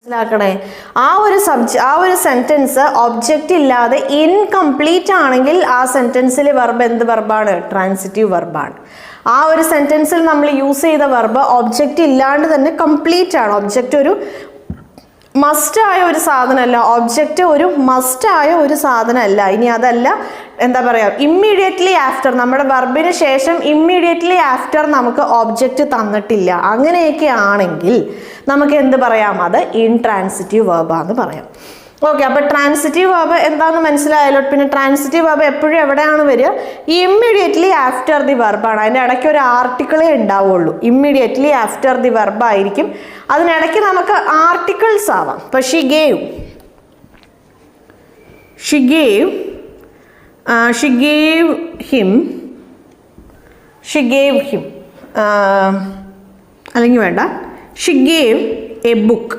മനസ്സിലാക്കണേ. ആ ഒരു sentence object ഇല്ലാതെ ഇൻകംപ്ലീറ്റ് ആണെങ്കിൽ ആ സെന്റൻസിൽ വെർബ് എന്ത് വെർബാണ്? ട്രാൻസിറ്റീവ് വെർബാണ്. ആ ഒരു സെന്റൻസിൽ നമ്മൾ യൂസ് ചെയ്ത വെർബ് ഒബ്ജക്റ്റ് ഇല്ലാണ്ട് തന്നെ കംപ്ലീറ്റ് ആണ്. ഒബ്ജക്റ്റ് ഒരു മസ്റ്റായ ഒരു സാധനമല്ല. ഒബ്ജക്റ്റ് ഒരു മസ്റ്റായ ഒരു സാധനമല്ല. ഇനി അതല്ല, എന്താ പറയുക, ഇമ്മീഡിയറ്റ്ലി ആഫ്റ്റർ, നമ്മുടെ വെർബിന് ശേഷം ഇമ്മീഡിയറ്റ്ലി ആഫ്റ്റർ നമുക്ക് ഒബ്ജക്റ്റ് തന്നിട്ടില്ല. അങ്ങനെയൊക്കെ ആണെങ്കിൽ നമുക്ക് എന്ത് പറയാം? അത് ഇൻട്രാൻസിറ്റീവ് വെർബാന്ന് പറയാം. ഓക്കെ, അപ്പോൾ ട്രാൻസിറ്റീവ് വെർബ് എന്താണെന്ന് മനസ്സിലായല്ലോ. പിന്നെ ട്രാൻസിറ്റീവ് വെർബ് എപ്പോഴും എവിടെയാണ് വരിക? ഇമ്മീഡിയറ്റ്ലി ആഫ്റ്റർ ദി വെർബാണ്. അതിൻ്റെ ഇടയ്ക്ക് ഒരു ആർട്ടിക്കിളേ ഉണ്ടാവുള്ളൂ. ഇമ്മീഡിയറ്റ്ലി ആഫ്റ്റർ ദി വെർബ് ആയിരിക്കും. അതിനിടയ്ക്ക് നമുക്ക് ആർട്ടിക്കിൾസ് ആവാം. ഇപ്പോൾ ഷി ഗേവ് ഹിം അല്ലെങ്കിൽ വേണ്ട, ഷി ഗേവ് എ ബുക്ക്.